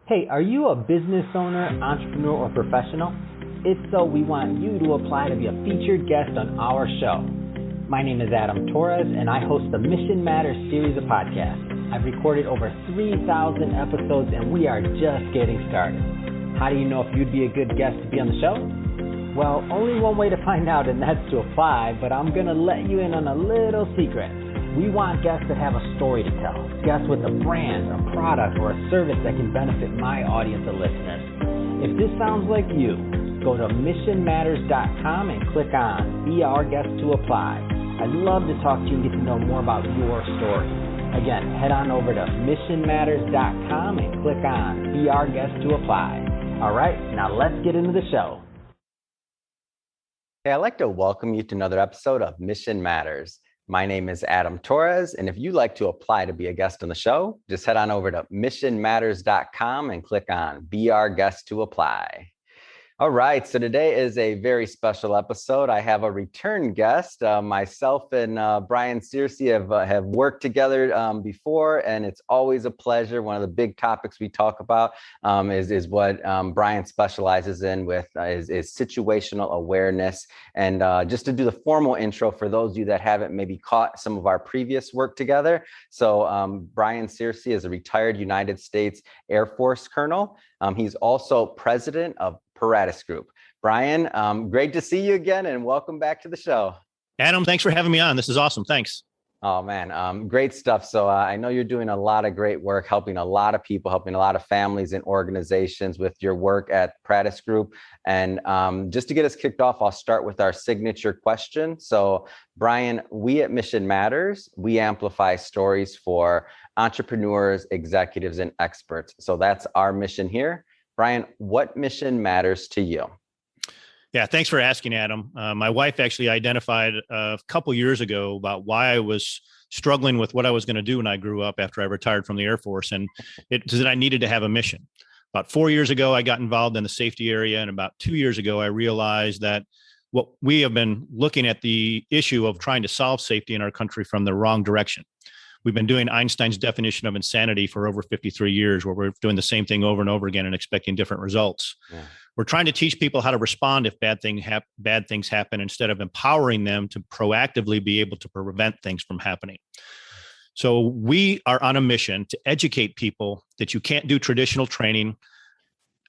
Hey, are you a business owner, entrepreneur, or professional? If so, we want you to apply to be a featured guest on our show. My name is Adam Torres, and I host the Mission Matters series of podcasts. I've recorded over 3,000 episodes, and we are just getting started. How do you know if you'd be a good guest to be on the show? Well, only one way to find out, and that's to apply, but I'm going to let you in on a little secret. We want guests that have a story to tell, guests with a brand, a product, or a service that can benefit my audience of listeners. If this sounds like you, go to missionmatters.com and click on Be Our Guest to apply. I'd love to talk to you and get to know more about your story. Again, head on over to missionmatters.com and click on Be Our Guest to apply. All right, now let's get into the show. Hey, I'd like to welcome you to another episode of Mission Matters. My name is Adam Torres, and if you'd like to apply to be a guest on the show, just head on over to missionmatters.com and click on Be Our Guest to apply. All right, so today is a very special episode. I have a return guest. Myself and Brian Searcy have worked together before, and it's always a pleasure. One of the big topics we talk about is what Brian specializes in with is situational awareness. And just to do the formal intro for those of you that haven't maybe caught some of our previous work together. So Brian Searcy is a retired United States Air Force colonel. He's also president of Paratus Group. Brian, great to see you again and welcome back to the show. Adam, thanks for having me on. This is awesome. Thanks. Oh, man. Great stuff. So I know you're doing a lot of great work, helping a lot of people, helping a lot of families and organizations with your work at Paratus Group. And just to get us kicked off, I'll start with our signature question. So, Brian, we at Mission Matters, we amplify stories for entrepreneurs, executives, and experts. So that's our mission here. Brian, what mission matters to you? Yeah, thanks for asking, Adam. My wife actually identified a couple years ago about why I was struggling with what I was going to do when I grew up after I retired from the Air Force, and it was that I needed to have a mission. About 4 years ago, I got involved in the safety area, and about 2 years ago, I realized that what we have been looking at the issue of trying to solve safety in our country from the wrong direction. We've been doing Einstein's definition of insanity for over 53 years, where we're doing the same thing over and over again and expecting different results. Yeah. We're trying to teach people how to respond if bad things happen instead of empowering them to proactively be able to prevent things from happening. So we are on a mission to educate people that you can't do traditional training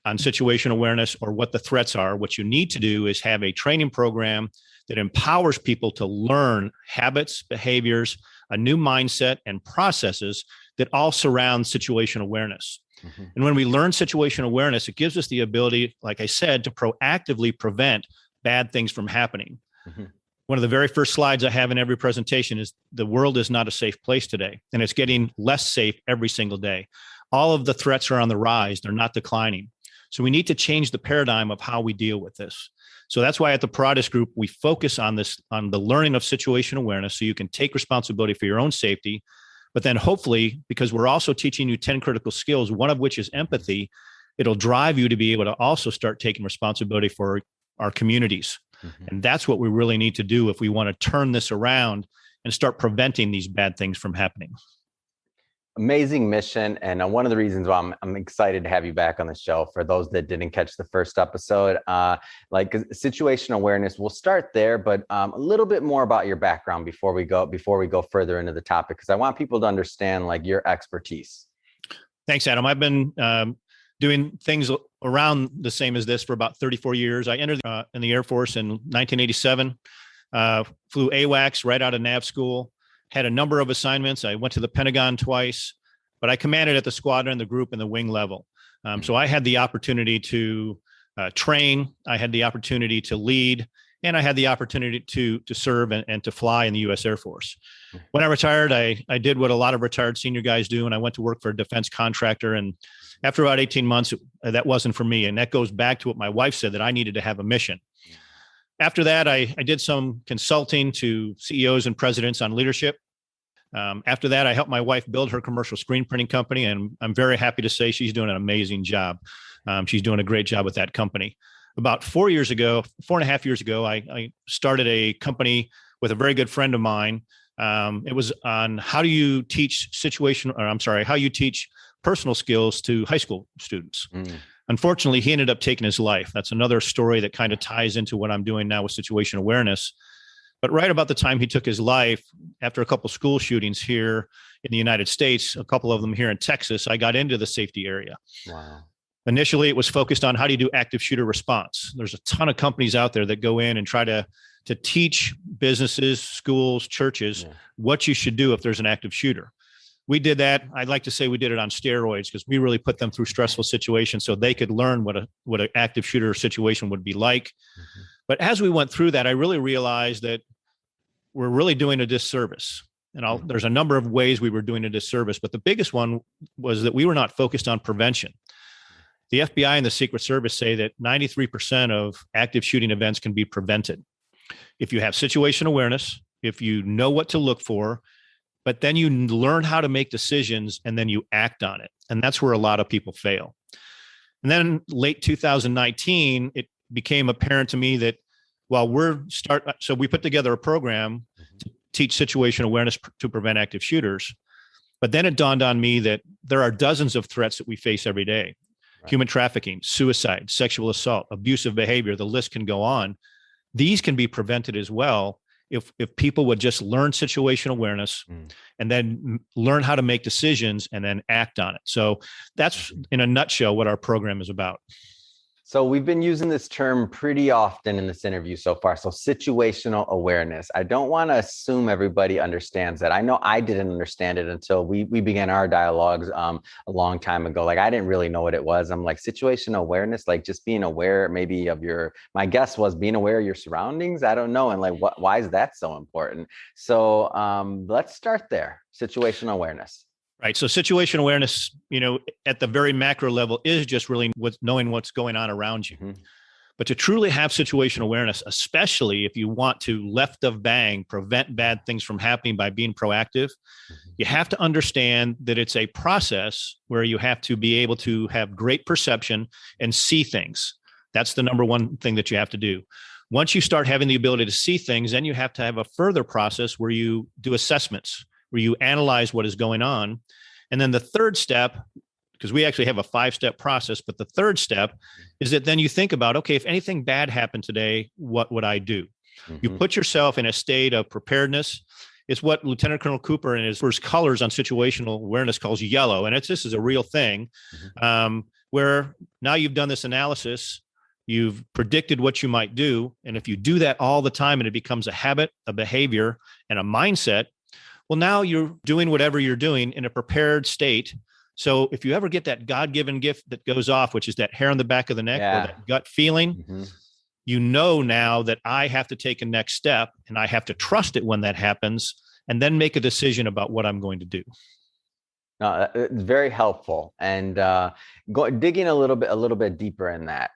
on situational awareness or what the threats are. What you need to do is have a training program that empowers people to learn habits, behaviors, a new mindset, and processes that all surround situational awareness. Mm-hmm. And when we learn situational awareness, it gives us the ability, like I said, to proactively prevent bad things from happening. Mm-hmm. One of the very first slides I have in every presentation is the world is not a safe place today, and it's getting less safe every single day. All of the threats are on the rise. They're not declining. So we need to change the paradigm of how we deal with this. So that's why at the Paratus Group, we focus on this, on the learning of situational awareness so you can take responsibility for your own safety. But then hopefully, because we're also teaching you 10 critical skills, one of which is empathy, it'll drive you to be able to also start taking responsibility for our communities. Mm-hmm. And that's what we really need to do if we want to turn this around and start preventing these bad things from happening. Amazing mission. And one of the reasons why I'm excited to have you back on the show, for those that didn't catch the first episode, like situational awareness, we'll start there, but a little bit more about your background before we go further into the topic, because I want people to understand like your expertise. Thanks, Adam. I've been doing things around the same as this for about 34 years. I entered in the Air Force in 1987, flew AWACS right out of nav school. Had a number of assignments. I went to the Pentagon twice, but I commanded at the squadron, the group, and the wing level. So I had the opportunity to train. I had the opportunity to lead, and I had the opportunity to serve and to fly in the U.S. Air Force. When I retired, I did what a lot of retired senior guys do, and I went to work for a defense contractor. And after about 18 months, that wasn't for me. And that goes back to what my wife said, that I needed to have a mission. After that, I did some consulting to CEOs and presidents on leadership. After that, I helped my wife build her commercial screen printing company, and I'm very happy to say she's doing an amazing job. She's doing a great job with that company. About 4.5 years ago, I started a company with a very good friend of mine. It was on how you teach personal skills to high school students. Unfortunately, he ended up taking his life. That's another story that kind of ties into what I'm doing now with situation awareness. But right about the time he took his life, after a couple school shootings here in the United States, a couple of them here in Texas, I got into the safety area. Wow. Initially, it was focused on how do you do active shooter response. There's a ton of companies out there that go in and try to teach businesses, schools, churches, what you should do if there's an active shooter. We did that. I'd like to say we did it on steroids because we really put them through stressful situations so they could learn what an active shooter situation would be like. But as we went through that, I really realized that we're really doing a disservice. And there's a number of ways we were doing a disservice, but the biggest one was that we were not focused on prevention. The FBI and the Secret Service say that 93% of active shooting events can be prevented if you have situation awareness, if you know what to look for, but then you learn how to make decisions and then you act on it. And that's where a lot of people fail. And then late 2019, it became apparent to me that while so we put together a program to teach situation awareness to prevent active shooters. But then it dawned on me that there are dozens of threats that we face every day. Human trafficking, suicide, sexual assault, abusive behavior, the list can go on. These can be prevented as well if people would just learn situation awareness and then learn how to make decisions and then act on it. So that's in a nutshell what our program is about. So we've been using this term pretty often in this interview so far. So situational awareness. I don't want to assume everybody understands that. I know I didn't understand it until we began our dialogues a long time ago. Like I didn't really know what it was. I'm like situational awareness, like just being aware maybe of my guess was being aware of your surroundings. I don't know. And like, why is that so important? So let's start there. Situational awareness. Right. So situation awareness, at the very macro level is just really knowing what's going on around you. But to truly have situation awareness, especially if you want to left of bang, prevent bad things from happening by being proactive, you have to understand that it's a process where you have to be able to have great perception and see things. That's the number one thing that you have to do. Once you start having the ability to see things, then you have to have a further process where you do assessments, where you analyze what is going on. And then the third step, because we actually have a 5-step process, but the third step is that then you think about, okay, if anything bad happened today, what would I do? You put yourself in a state of preparedness. It's what Lieutenant Colonel Cooper in his first colors on situational awareness calls yellow. And this is a real thing where now you've done this analysis, you've predicted what you might do. And if you do that all the time and it becomes a habit, a behavior, and a mindset, well, now you're doing whatever you're doing in a prepared state. So if you ever get that God-given gift that goes off, which is that hair on the back of the neck or that gut feeling, you know now that I have to take a next step and I have to trust it when that happens and then make a decision about what I'm going to do. No, it's very helpful. And digging a little bit deeper in that.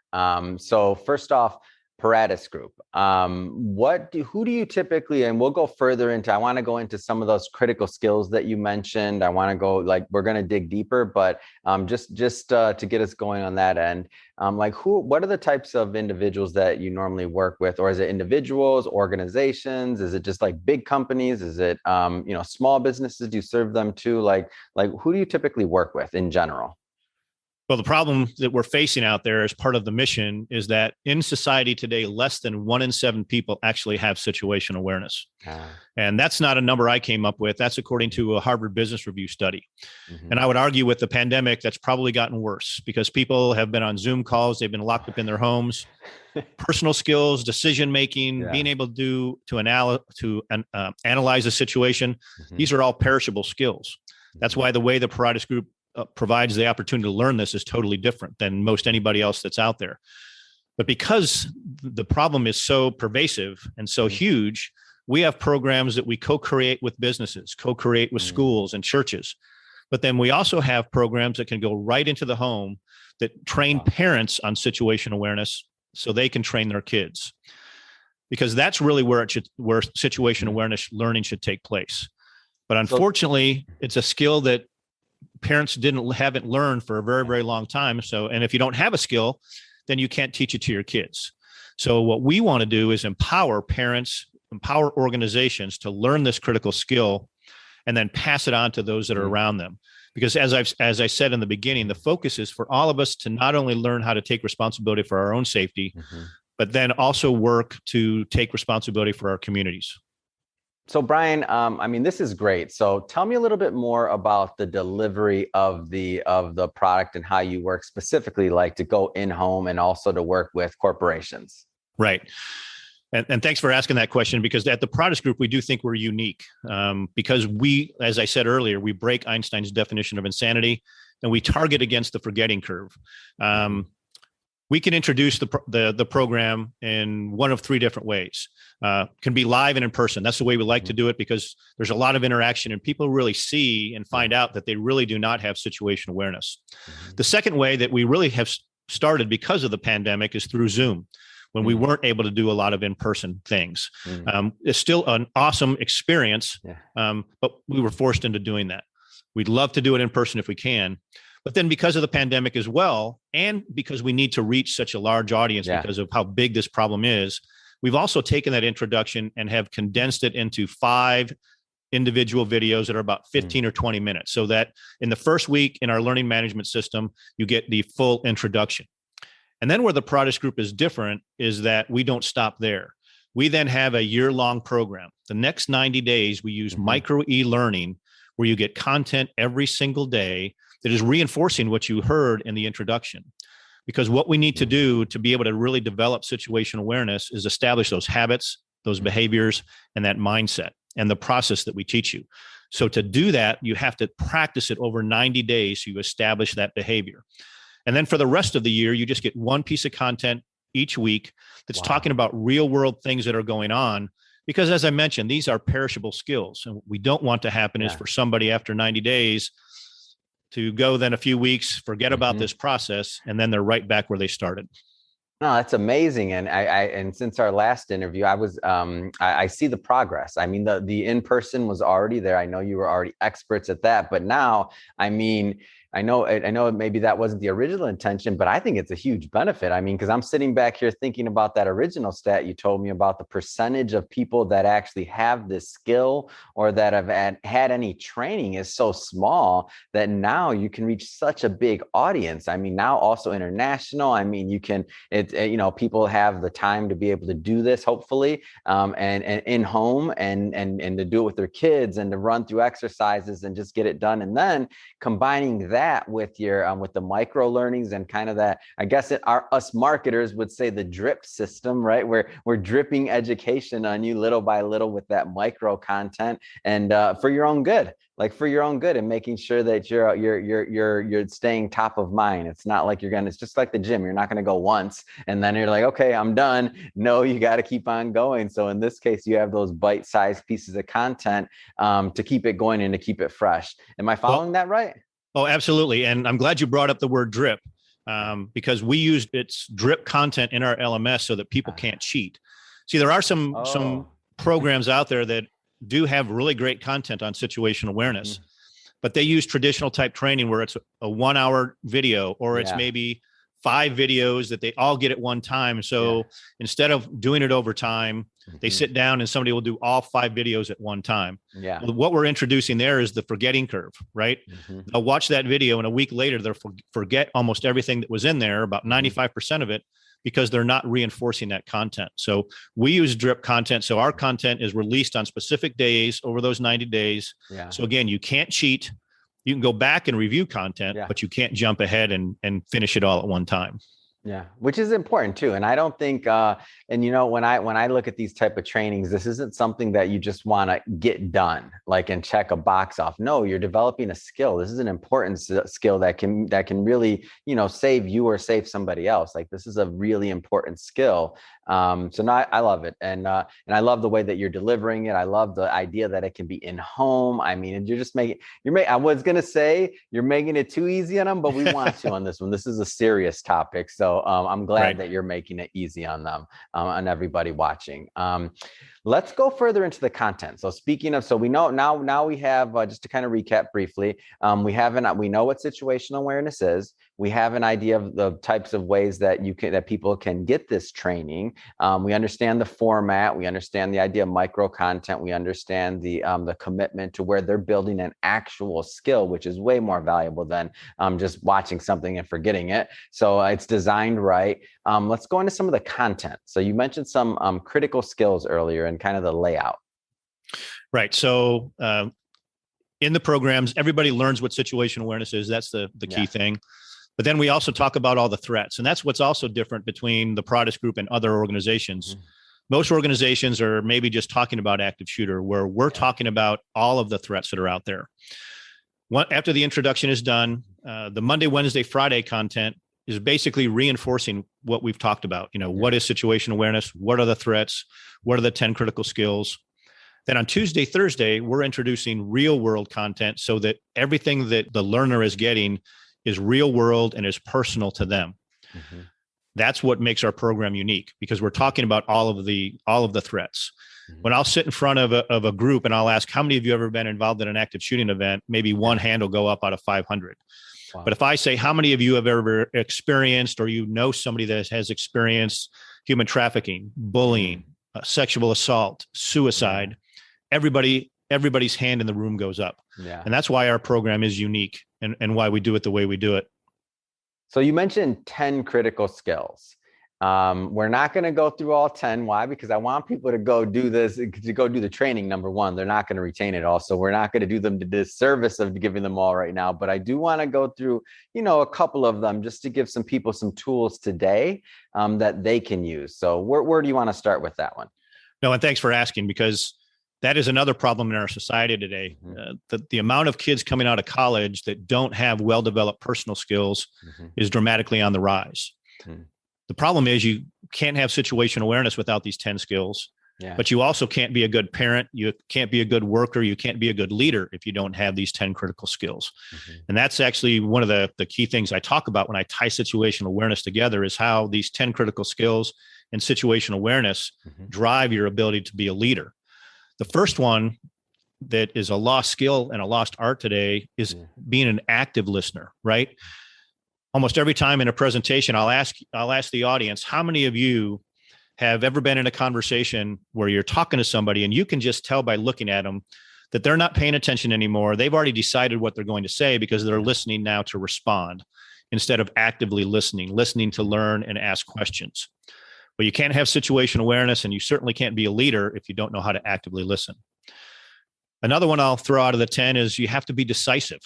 So first off, Paratus Group. Who do you typically, and we'll go further into, I want to go into some of those critical skills that you mentioned. I want to go, we're going to dig deeper, but just to get us going on that end, what are the types of individuals that you normally work with? Or is it individuals, organizations? Is it just like big companies? Is it, small businesses? Do you serve them too? Like who do you typically work with in general? Well, the problem that we're facing out there as part of the mission is that in society today, less than 1 in 7 people actually have situational awareness. And that's not a number I came up with. That's according to a Harvard Business Review study. And I would argue with the pandemic, that's probably gotten worse because people have been on Zoom calls. They've been locked up in their homes. Personal skills, decision-making, being able to analyze a situation. These are all perishable skills. That's why the way the Paratus Group provides the opportunity to learn this is totally different than most anybody else that's out there. But because the problem is so pervasive and so huge, we have programs that we co-create with businesses, co-create with schools and churches. But then we also have programs that can go right into the home that train parents on situation awareness so they can train their kids. Because that's really where situation awareness learning should take place. But unfortunately, it's a skill that parents haven't learned for a very, very long time. And if you don't have a skill, then you can't teach it to your kids. So what we want to do is empower parents, empower organizations to learn this critical skill and then pass it on to those that are around them. Because as I said in the beginning, the focus is for all of us to not only learn how to take responsibility for our own safety, but then also work to take responsibility for our communities. So Brian, I mean, this is great. So tell me a little bit more about the delivery of the product and how you work specifically, like to go in home and also to work with corporations. Right. And thanks for asking that question, because at the Paratus Group, we do think we're unique because we, as I said earlier, we break Einstein's definition of insanity and we target against the forgetting curve. We can introduce the program in one of three different ways. Can be live and in person. That's the way we like to do it, because there's a lot of interaction and people really see and find out that they really do not have situational awareness. The second way that we really have started because of the pandemic is through Zoom, when we weren't able to do a lot of in-person things. It's still an awesome experience, but we were forced into doing that. We'd love to do it in person if we can. But then because of the pandemic as well, and because we need to reach such a large audience because of how big this problem is, we've also taken that introduction and have condensed it into 5 individual videos that are about 15 or 20 minutes. So that in the first week in our learning management system, you get the full introduction. And then where the Paratus Group is different is that we don't stop there. We then have a year-long program. The next 90 days, we use micro e-learning, where you get content every single day that is reinforcing what you heard in the introduction. Because what we need to do to be able to really develop situational awareness is establish those habits, those behaviors, and that mindset, and the process that we teach you. So to do that, you have to practice it over 90 days so you establish that behavior. And then for the rest of the year, you just get one piece of content each week that's talking about real world things that are going on. Because as I mentioned, these are perishable skills. And what we don't want to happen is for somebody after 90 days to go then a few weeks, forget about this process, and then they're right back where they started. No, that's amazing. And and since our last interview, I see the progress. I mean, the in-person was already there. I know you were already experts at that, but now, I mean, I know maybe that wasn't the original intention, but I think it's a huge benefit. I mean, because I'm sitting back here thinking about that original stat you told me about, the percentage of people that actually have this skill or that have had any training is so small that now you can reach such a big audience. I mean, now also international. I mean, people have the time to be able to do this, hopefully, and in home and to do it with their kids and to run through exercises and just get it done. And then combining that with your with the micro learnings and kind of that, I guess us marketers would say the drip system, right? Where we're dripping education on you little by little with that micro content, and for your own good, and making sure that you're staying top of mind. It's not like it's just like the gym. You're not going to go once and then you're like, okay, I'm done. No, you got to keep on going. So in this case, you have those bite-sized pieces of content to keep it going and to keep it fresh. Am I following that right? Oh, absolutely. And I'm glad you brought up the word drip because we used its drip content in our LMS so that people can't cheat. See, there are some programs out there that do have really great content on situational awareness, but they use traditional type training where it's a 1-hour video or it's maybe 5 videos that they all get at one time. So instead of doing it over time, they sit down and somebody will do all 5 videos at one time. What we're introducing there is the forgetting curve, right? They'll watch that video and a week later, they'll forget almost everything that was in there, about 95% of it, because they're not reinforcing that content. So we use drip content. So our content is released on specific days over those 90 days. So again, you can't cheat. You can go back and review content, but you can't jump ahead and finish it all at one time. Yeah, which is important too. And I don't think, when I look at these type of trainings, this isn't something that you just want to get done, and check a box off. No, you're developing a skill. This is an important skill that can really, save you or save somebody else. This is a really important skill. So now I love it. And I love the way that you're delivering it. I love the idea that it can be in home. I mean, I was going to say you're making it too easy on them, but we want to on this one. This is a serious topic. So I'm glad that you're making it easy on them, on everybody watching. Let's go further into the content. So speaking of, so we know now we have, just to kind of recap briefly, we know what situational awareness is. We have an idea of the types of ways that people can get this training. We understand the format. We understand the idea of micro content. We understand the commitment to where they're building an actual skill, which is way more valuable than just watching something and forgetting it. So it's designed right. Let's go into some of the content. So you mentioned some critical skills earlier and kind of the layout. Right. So in the programs, everybody learns what situational awareness is. That's the key thing. But then we also talk about all the threats. And that's what's also different between the Paratus Group and other organizations. Mm-hmm. Most organizations are maybe just talking about active shooter, where we're talking about all of the threats that are out there. After the introduction is done, the Monday, Wednesday, Friday content is basically reinforcing what we've talked about. What is situational awareness? What are the threats? What are the 10 critical skills? Then on Tuesday, Thursday, we're introducing real world content so that everything that the learner is getting is real world and is personal to them. Mm-hmm. That's what makes our program unique, because we're talking about all of the threats. Mm-hmm. When I'll sit in front of a group and I'll ask, how many of you ever been involved in an active shooting event? Maybe one hand will go up out of 500. Wow. But if I say, how many of you have ever experienced, or somebody that has experienced human trafficking, bullying, sexual assault, suicide, everybody's hand in the room goes up. Yeah. And that's why our program is unique and why we do it the way we do it. So you mentioned 10 critical skills. We're not going to go through all 10. Why? Because I want people to go do this, to go do the training. Number one, they're not going to retain it all. So we're not going to do them the disservice of giving them all right now. But I do want to go through, a couple of them just to give some people some tools today that they can use. So where do you want to start with that one? No, and thanks for asking, because that is another problem in our society today. The amount of kids coming out of college that don't have well-developed personal skills is dramatically on the rise. The problem is you can't have situational awareness without these 10 skills, but you also can't be a good parent. You can't be a good worker. You can't be a good leader if you don't have these 10 critical skills. And that's actually one of the key things I talk about when I tie situational awareness together, is how these 10 critical skills and situational awareness drive your ability to be a leader. The first one that is a lost skill and a lost art today is being an active listener, right? Almost every time in a presentation, I'll ask the audience, how many of you have ever been in a conversation where you're talking to somebody and you can just tell by looking at them that they're not paying attention anymore. They've already decided what they're going to say because they're listening now to respond instead of actively listening to learn and ask questions. But you can't have situational awareness, and you certainly can't be a leader if you don't know how to actively listen. Another one I'll throw out of the 10 is you have to be decisive.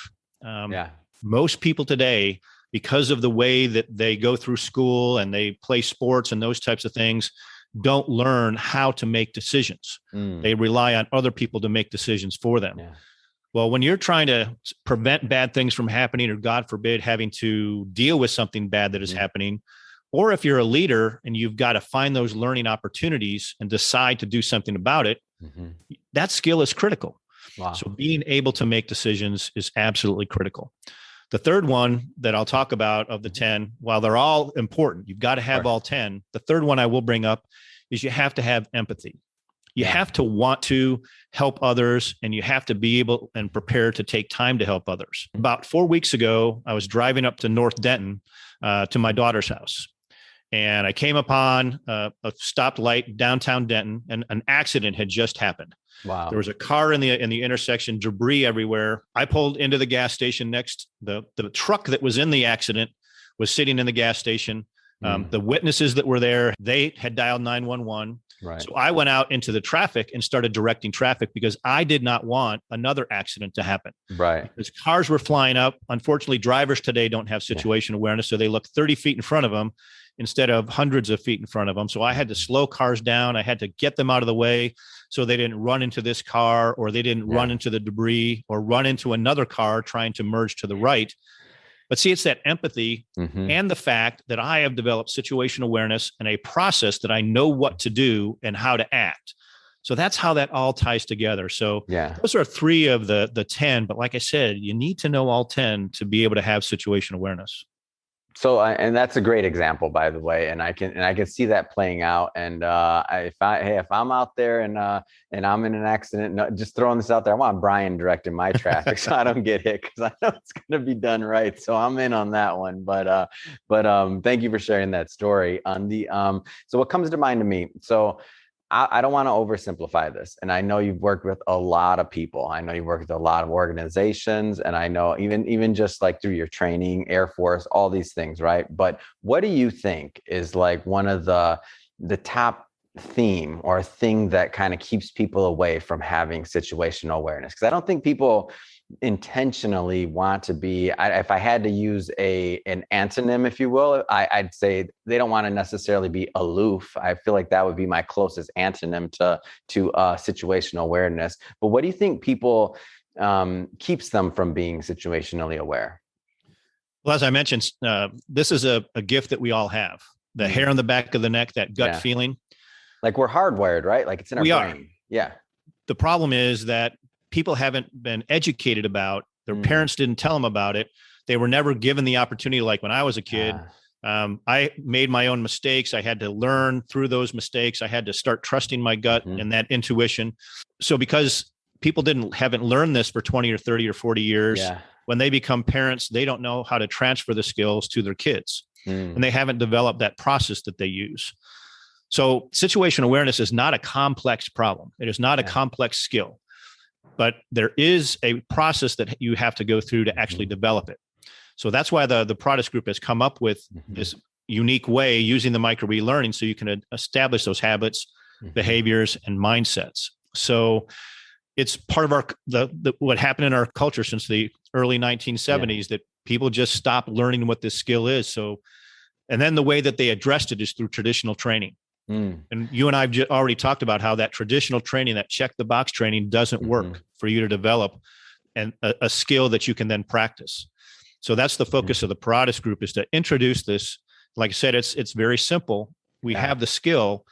Most people today, because of the way that they go through school and they play sports and those types of things, don't learn how to make decisions. They rely on other people to make decisions for them. Well, when you're trying to prevent bad things from happening, or God forbid, having to deal with something bad that is happening, or if you're a leader and you've got to find those learning opportunities and decide to do something about it, that skill is critical. Wow. So being able to make decisions is absolutely critical. The third one that I'll talk about of the 10, while they're all important, you've got to have all 10. The third one I will bring up is you have to have empathy. You have to want to help others, and you have to be able and prepared to take time to help others. About 4 weeks ago, I was driving up to North Denton to my daughter's house. And I came upon a stopped light downtown Denton, and an accident had just happened. Wow. There was a car in the intersection, debris everywhere. I pulled into the gas station next. The truck that was in the accident was sitting in the gas station. The witnesses that were there, they had dialed 911. Right. So I went out into the traffic and started directing traffic because I did not want another accident to happen. Right. Because cars were flying up. Unfortunately, drivers today don't have situational awareness, so they look 30 feet in front of them instead of hundreds of feet in front of them. So I had to slow cars down. I had to get them out of the way so they didn't run into this car, or they didn't run into the debris, or run into another car trying to merge to the right. But see, it's that empathy and the fact that I have developed situational awareness and a process that I know what to do and how to act. So that's how that all ties together. So those are 3 of the 10. But like I said, you need to know all 10 to be able to have situational awareness. So, and that's a great example, by the way, and I can see that playing out. And if I'm out there and I'm in an accident, no, just throwing this out there, I want Brian directing my traffic so I don't get hit, because I know it's going to be done right. So I'm in on that one. But thank you for sharing that story. On the so what comes to mind to me, so I don't want to oversimplify this. And I know you've worked with a lot of people. I know you've worked with a lot of organizations, and I know even just like through your training, Air Force, all these things, right? But what do you think is like one of the top theme or thing that kind of keeps people away from having situational awareness? Because I don't think people intentionally want to be, if I had to use an antonym, if you will, I'd say they don't want to necessarily be aloof. I feel like that would be my closest antonym to situational awareness. But what do you think people keeps them from being situationally aware? Well, as I mentioned, this is a gift that we all have. The hair on the back of the neck, that gut feeling. Like we're hardwired, right? Like it's in our brain. Yeah. The problem is that people haven't been educated about, their parents didn't tell them about it. They were never given the opportunity. Like when I was a kid, I made my own mistakes. I had to learn through those mistakes. I had to start trusting my gut and that intuition. So because people haven't learned this for 20 or 30 or 40 years, when they become parents, they don't know how to transfer the skills to their kids. And they haven't developed that process that they use. So situational awareness is not a complex problem. It is not a complex skill. But there is a process that you have to go through to actually develop it. So that's why the Paratus Group has come up with this unique way using the micro e-learning, so you can establish those habits, behaviors, and mindsets. So it's part of what happened in our culture since the early 1970s, that people just stopped learning what this skill is. So, and then the way that they addressed it is through traditional training. And you and I've already talked about how that traditional training, that check the box training, doesn't work for you to develop a skill that you can then practice. So that's the focus of the Paratus Group, is to introduce this. Like I said, it's very simple. We have the skill,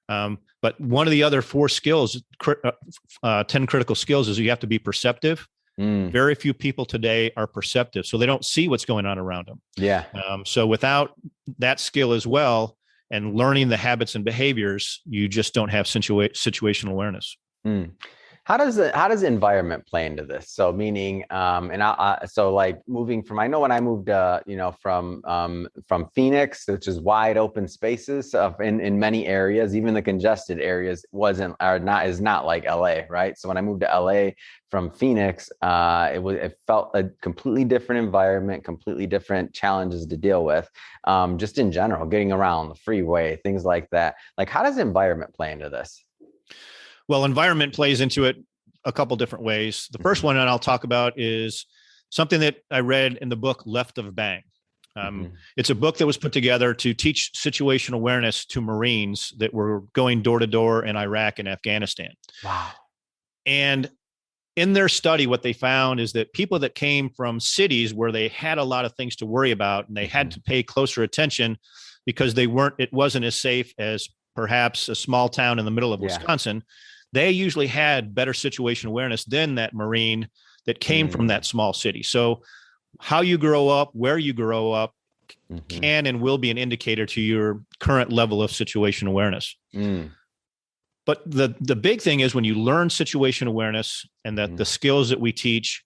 but one of the other 4 skills, 10 critical skills, is you have to be perceptive. Very few people today are perceptive, so they don't see what's going on around them. So without that skill as well, and learning the habits and behaviors, you just don't have situational awareness. How does the environment play into this? So meaning, so like moving from, I know when I moved, from Phoenix, which is wide open spaces in many areas, even the congested areas is not like LA, right? So when I moved to LA from Phoenix, it felt a completely different environment, completely different challenges to deal with, just in general, getting around the freeway, things like that. Like, how does the environment play into this? Well, environment plays into it a couple different ways. The first one that I'll talk about is something that I read in the book Left of Bang. It's a book that was put together to teach situational awareness to Marines that were going door to door in Iraq and Afghanistan. Wow. And in their study, what they found is that people that came from cities where they had a lot of things to worry about, and they had to pay closer attention because it wasn't as safe as perhaps a small town in the middle of Wisconsin, they usually had better situational awareness than that Marine that came from that small city. So how you grow up, where you grow up, can and will be an indicator to your current level of situational awareness. But the big thing is, when you learn situational awareness and that the skills that we teach,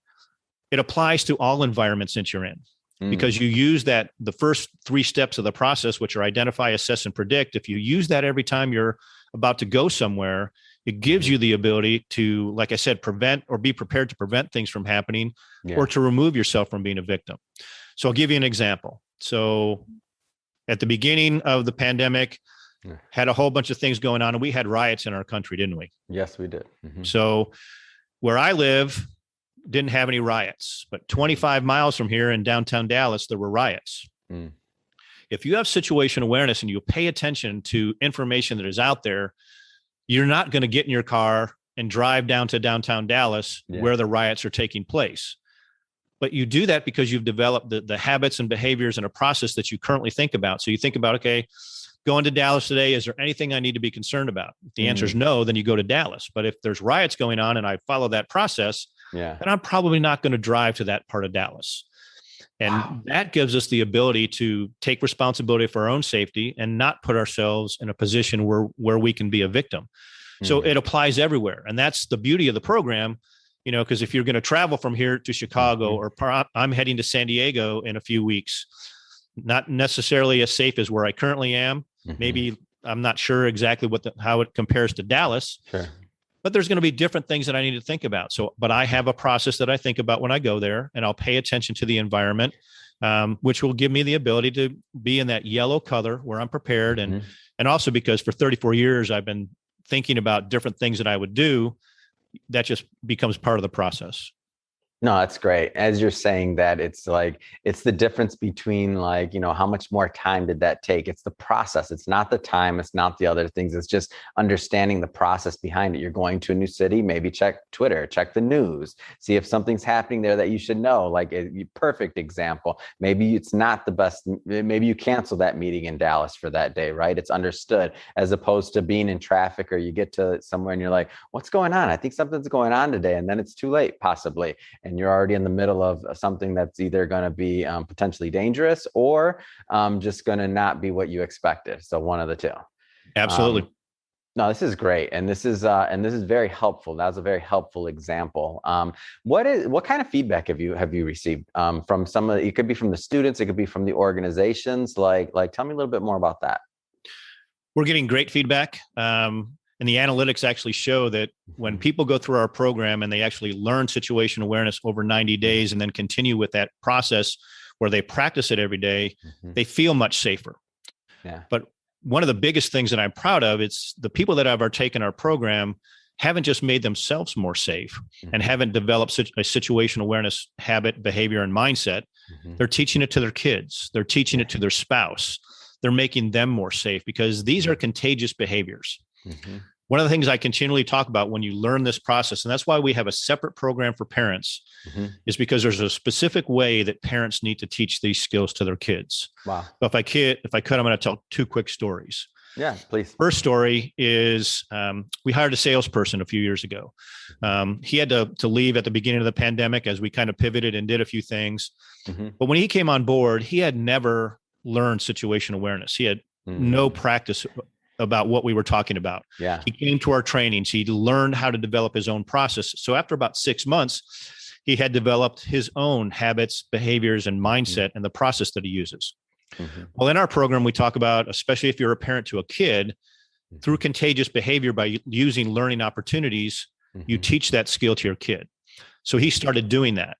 it applies to all environments that you're in. Because you use the first 3 steps of the process, which are identify, assess, and predict. If you use that every time you're about to go somewhere, it gives you the ability to, like I said, prevent or be prepared to prevent things from happening, or to remove yourself from being a victim. So I'll give you an example. So at the beginning of the pandemic, had a whole bunch of things going on, and we had riots in our country, didn't we? Yes, we did. So where I live didn't have any riots, but 25 miles from here in downtown Dallas, there were riots. If you have situational awareness and you pay attention to information that is out there, you're not going to get in your car and drive down to downtown Dallas where the riots are taking place. But you do that because you've developed the habits and behaviors and a process that you currently think about. So you think about, okay, going to Dallas today, is there anything I need to be concerned about? If the answer is no, then you go to Dallas. But if there's riots going on and I follow that process, then I'm probably not going to drive to that part of Dallas. And that gives us the ability to take responsibility for our own safety and not put ourselves in a position where we can be a victim. So it applies everywhere. And that's the beauty of the program, because if you're going to travel from here to Chicago, or I'm heading to San Diego in a few weeks, not necessarily as safe as where I currently am. Maybe I'm not sure exactly how it compares to Dallas. Sure. But there's going to be different things that I need to think about. But I have a process that I think about when I go there, and I'll pay attention to the environment, which will give me the ability to be in that yellow color where I'm prepared. And also because for 34 years, I've been thinking about different things that I would do. That just becomes part of the process. No, that's great. As you're saying that, it's the difference between how much more time did that take? It's the process. It's not the time. It's not the other things. It's just understanding the process behind it. You're going to a new city, maybe check Twitter, check the news, see if something's happening there that you should know. Like a perfect example. Maybe it's not the best. Maybe you cancel that meeting in Dallas for that day, right? It's understood, as opposed to being in traffic, or you get to somewhere and you're like, what's going on? I think something's going on today. And then it's too late, possibly. And you're already in the middle of something that's either going to be potentially dangerous, or just going to not be what you expected. So one of the two. Absolutely. No, this is great. And this is very helpful. That was a very helpful example. What kind of feedback have you received from some of it could be from the students, it could be from the organizations, like tell me a little bit more about that. We're getting great feedback. And the analytics actually show that when people go through our program and they actually learn situation awareness over 90 days and then continue with that process where they practice it every day, they feel much safer. Yeah. But one of the biggest things that I'm proud of, it's the people that have taken our program haven't just made themselves more safe and haven't developed a situational awareness habit, behavior, and mindset. They're teaching it to their kids. They're teaching it to their spouse. They're making them more safe, because these are contagious behaviors. One of the things I continually talk about when you learn this process, and that's why we have a separate program for parents, is because there's a specific way that parents need to teach these skills to their kids. Wow. So if I could, I'm going to tell two quick stories. Yeah, please. First story is we hired a salesperson a few years ago. He had to leave at the beginning of the pandemic as we kind of pivoted and did a few things. But when he came on board, he had never learned situational awareness. He had no practice about what we were talking about. Yeah. He came to our trainings. He learned how to develop his own process. So after about 6 months, he had developed his own habits, behaviors, and mindset and the process that he uses. Well, in our program, we talk about, especially if you're a parent to a kid, through contagious behavior by using learning opportunities, you teach that skill to your kid. So he started doing that.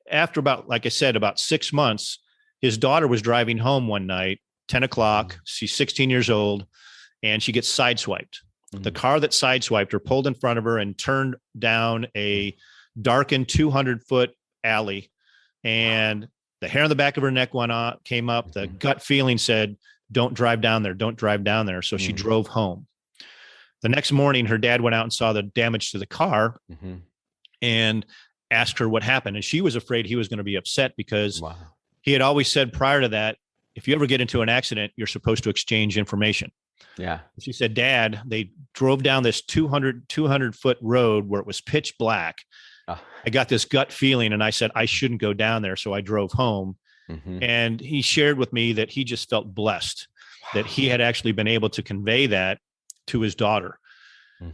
After about 6 months, his daughter was driving home one night, 10 o'clock. She's 16 years old. And she gets sideswiped. The car that sideswiped her pulled in front of her and turned down a darkened 200-foot alley. And the hair on the back of her neck came up. The gut feeling said, don't drive down there. Don't drive down there. So she drove home. The next morning, her dad went out and saw the damage to the car and asked her what happened. And she was afraid he was going to be upset, because he had always said prior to that, if you ever get into an accident, you're supposed to exchange information. Yeah. She said, Dad, they drove down this 200-foot road where it was pitch black. I got this gut feeling, and I said, I shouldn't go down there. So I drove home. And he shared with me that he just felt blessed that he had actually been able to convey that to his daughter.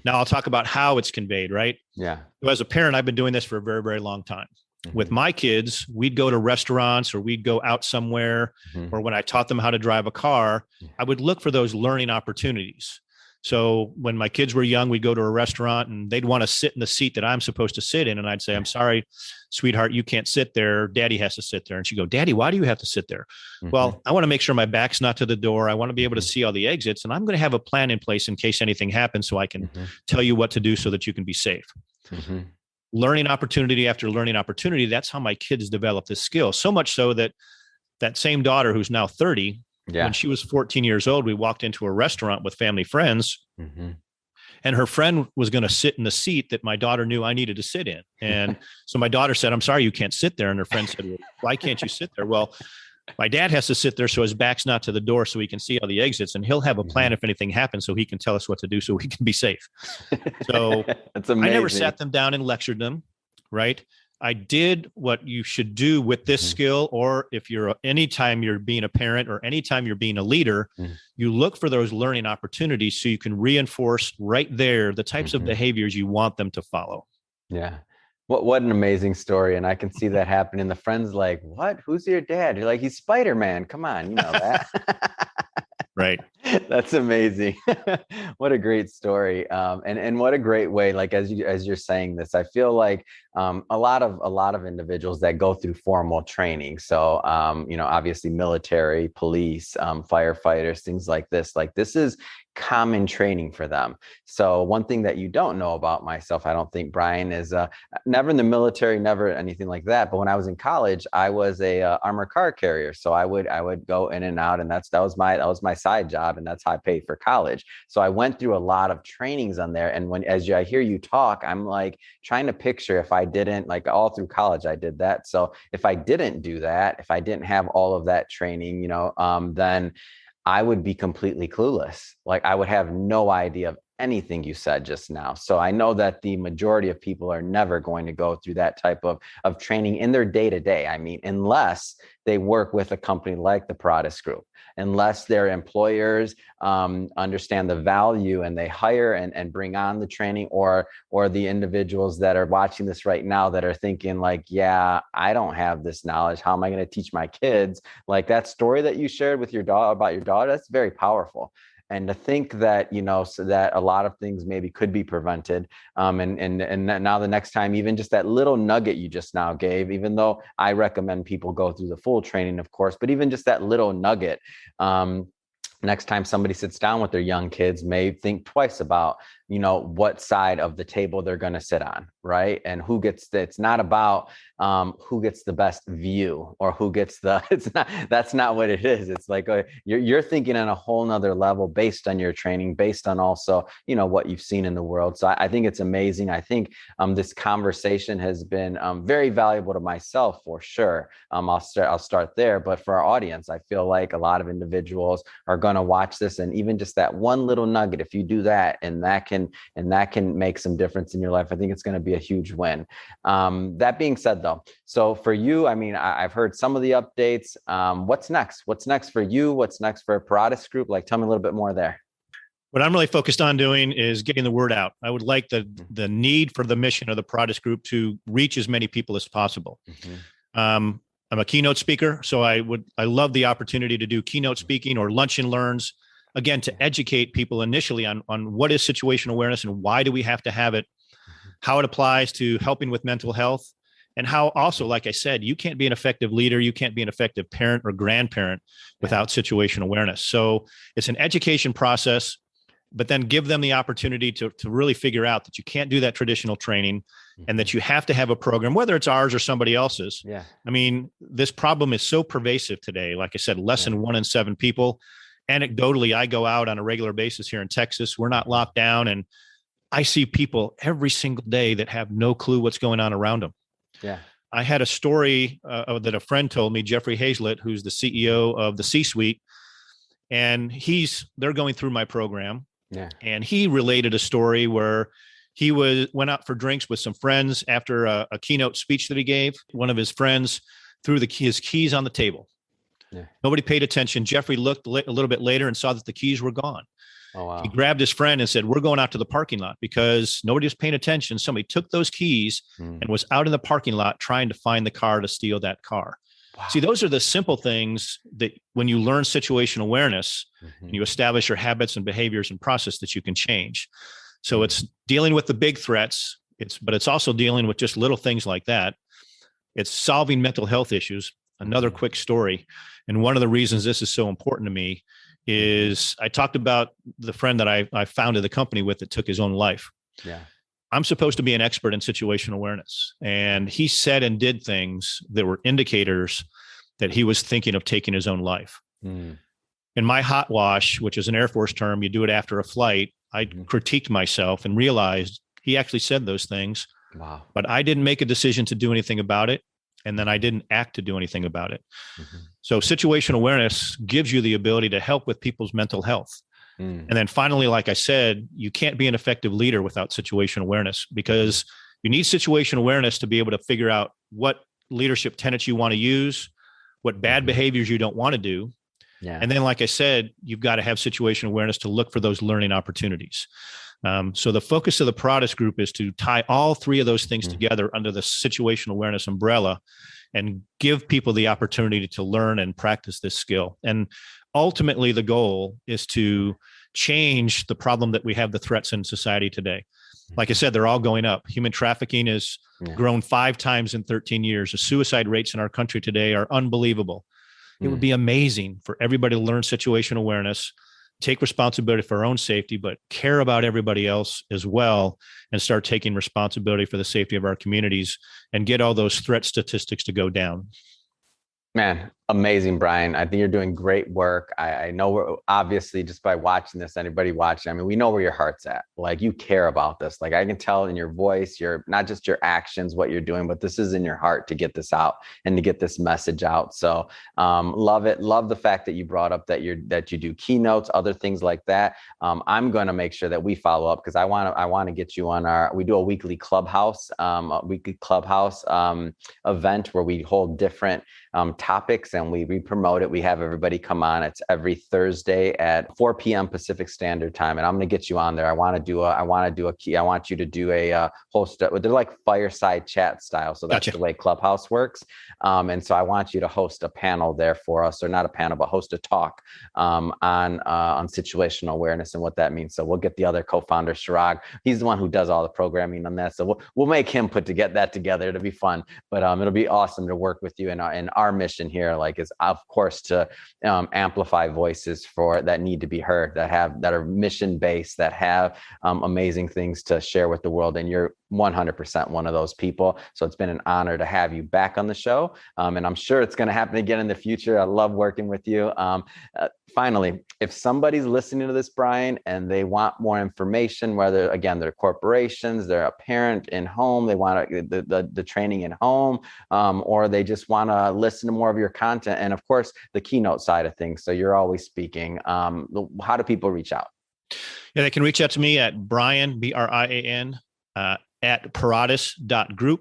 Now I'll talk about how it's conveyed, right? Yeah. So as a parent, I've been doing this for a very, very long time. With my kids, we'd go to restaurants, or we'd go out somewhere, or when I taught them how to drive a car, I would look for those learning opportunities. So when my kids were young, we'd go to a restaurant and they'd want to sit in the seat that I'm supposed to sit in. And I'd say, I'm sorry, sweetheart, you can't sit there. Daddy has to sit there. And she'd go, Daddy, why do you have to sit there? Well, I want to make sure my back's not to the door. I want to be able to see all the exits, and I'm going to have a plan in place in case anything happens, so I can tell you what to do so that you can be safe. Learning opportunity after learning opportunity. That's how my kids develop this skill. So much so that same daughter, who's now 30, when she was 14 years old, we walked into a restaurant with family friends, and her friend was going to sit in the seat that my daughter knew I needed to sit in. And so my daughter said, I'm sorry, you can't sit there. And her friend said, well, why can't you sit there? Well, my dad has to sit there so his back's not to the door, so he can see all the exits, and he'll have a plan if anything happens, so he can tell us what to do so we can be safe. So that's amazing. I never sat them down and lectured them, right? I did what you should do with this skill, or if anytime you're being a parent or anytime you're being a leader, you look for those learning opportunities so you can reinforce right there the types of behaviors you want them to follow. Yeah. What an amazing story. And I can see that happening. The friend's like, what? Who's your dad? You're like, he's Spider-Man. Come on, you know that. Right. That's amazing. What a great story. And what a great way, like, as you're saying this, I feel like a lot of individuals that go through formal training. So, obviously military, police, firefighters, things like this is common training for them. So one thing that you don't know about myself, I don't think, Brian, is never in the military, never anything like that. But when I was in college, I was a armored car carrier. So I would go in and out, and that was my side job, and that's how I paid for college. So I went through a lot of trainings on there. And I hear you talk, I'm like trying to picture if I didn't, like, all through college, I did that. So if I didn't do that, if I didn't have all of that training, then I would be completely clueless. Like, I would have no idea of anything you said just now. So I know that the majority of people are never going to go through that type of training in their day-to-day. I mean, unless they work with a company like the Paratus Group, unless their employers understand the value and they hire and bring on the training, or the individuals that are watching this right now that are thinking like, yeah, I don't have this knowledge. How am I going to teach my kids? Like that story that you shared with your daughter about your daughter, that's very powerful. And to think that, so that a lot of things maybe could be prevented. And now the next time, even just that little nugget you just now gave, even though I recommend people go through the full training, of course, but even just that little nugget, next time somebody sits down with their young kids, may think twice about, what side of the table they're going to sit on, right? And it's not about who gets the best view or who gets that's not what it is. It's like you're thinking on a whole nother level based on your training, based on also, what you've seen in the world. So I think it's amazing. I think this conversation has been very valuable to myself for sure. I'll start there, but for our audience, I feel like a lot of individuals are going to watch this, and even just that one little nugget, if you do that, and that can make some difference in your life, I think it's going to be a huge win. That being said, though, so for you, I mean, I've heard some of the updates. What's next? What's next for you? What's next for Paratus Group? Like, tell me a little bit more there. What I'm really focused on doing is getting the word out. I would like the need for the mission of the Paratus Group to reach as many people as possible. I'm a keynote speaker, so I love the opportunity to do keynote speaking or lunch and learns, again, to educate people initially on what is situational awareness and why do we have to have it, how it applies to helping with mental health, and how also, like I said, you can't be an effective leader, you can't be an effective parent or grandparent without situational awareness. So it's an education process, but then give them the opportunity to really figure out that you can't do that traditional training and that you have to have a program, whether it's ours or somebody else's. Yeah. I mean, this problem is so pervasive today. Like I said, less than 1 in 7 people. Anecdotally, I go out on a regular basis here in Texas. We're not locked down, and I see people every single day that have no clue what's going on around them. Yeah. I had a story that a friend told me, Jeffrey Hazlett, who's the CEO of the C-Suite, and they're going through my program. Yeah. And he related a story where he went out for drinks with some friends after a keynote speech that he gave. One of his friends threw his keys on the table. Yeah. Nobody paid attention. Jeffrey looked a little bit later and saw that the keys were gone. Oh, wow. He grabbed his friend and said, "We're going out to the parking lot," because nobody was paying attention. Somebody took those keys and was out in the parking lot trying to find the car to steal that car. Wow. See, those are the simple things that when you learn situational awareness and you establish your habits and behaviors and process that you can change. So it's dealing with the big threats, but it's also dealing with just little things like that. It's solving mental health issues. Another quick story. And one of the reasons this is so important to me is I talked about the friend that I founded the company with that took his own life. Yeah. I'm supposed to be an expert in situational awareness. And he said and did things that were indicators that he was thinking of taking his own life. In my hot wash, which is an Air Force term, you do it after a flight, I critiqued myself and realized he actually said those things. Wow. But I didn't make a decision to do anything about it. And then I didn't act to do anything about it. So situational awareness gives you the ability to help with people's mental health. And then finally, like I said, you can't be an effective leader without situational awareness, because You need situational awareness to be able to figure out what leadership tenets you want to use, what bad behaviors you don't want to do. Yeah. And then, like I said, you've got to have situational awareness to look for those learning opportunities. So the focus of the Paratus Group is to tie all three of those things together under the situational awareness umbrella and give people the opportunity to learn and practice this skill. And ultimately, the goal is to change the problem that we have, the threats in society today. Like I said, they're all going up. Human trafficking has grown 5 times in 13 years. The suicide rates in our country today are unbelievable. It would be amazing for everybody to learn situational awareness, take responsibility for our own safety, but care about everybody else as well, and start taking responsibility for the safety of our communities and get all those threat statistics to go down. Man, amazing, Brian. I think you're doing great work. I know we're obviously just by watching this, anybody watching, I mean, we know where your heart's at. Like, you care about this. Like, I can tell in your voice, you're not just your actions, what you're doing, but this is in your heart to get this out and to get this message out. So love it. Love the fact that you brought up that you do keynotes, other things like that. I'm going to make sure that we follow up, because I want to get you on we do a weekly clubhouse event where we hold different topics and we promote it. We have everybody come on. It's every Thursday at 4 p.m. Pacific Standard Time. And I'm going to get you on there. I want you to do a host. They're like fireside chat style. So that's the way Clubhouse works. And so I want you to host a panel there for us, or not a panel, but host a talk on situational awareness and what that means. So we'll get the other co-founder, Shirag. He's the one who does all the programming on that. So we'll make him put that together. It'll be fun, but it'll be awesome to work with you. And our mission here, is of course to amplify voices that need to be heard, that are mission based, that have amazing things to share with the world. And you're 100% one of those people. So it's been an honor to have you back on the show. And I'm sure it's going to happen again in the future. I love working with you. Finally, if somebody's listening to this, Brian, and they want more information, whether, again, they're corporations, they're a parent in home, they want the training in home, or they just want to listen to more of your content, and of course, the keynote side of things. So you're always speaking. How do people reach out? Yeah, they can reach out to me at Brian, Brian, at Paratus.group.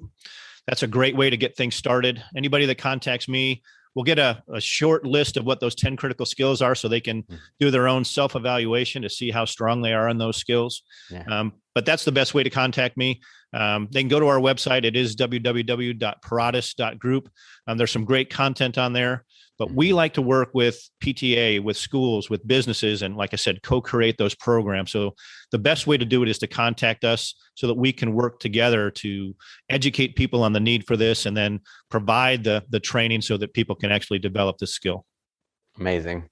That's a great way to get things started. Anybody that contacts me will get a short list of what those 10 critical skills are, so they can do their own self-evaluation to see how strong they are on those skills. Yeah. But that's the best way to contact me. They can go to our website. It is www.paratus.group. There's some great content on there. But we like to work with PTA, with schools, with businesses, and like I said, co-create those programs. So the best way to do it is to contact us so that we can work together to educate people on the need for this, and then provide the training so that people can actually develop this skill. Amazing.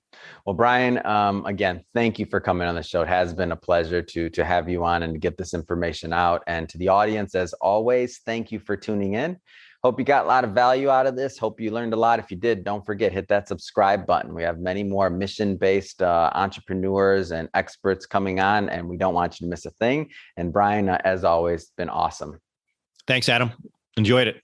Well, Brian, again, thank you for coming on the show. It has been a pleasure to have you on and to get this information out. And to the audience, as always, thank you for tuning in. Hope you got a lot of value out of this. Hope you learned a lot. If you did, don't forget, hit that subscribe button. We have many more mission-based entrepreneurs and experts coming on, and we don't want you to miss a thing. And Brian, as always, been awesome. Thanks, Adam. Enjoyed it.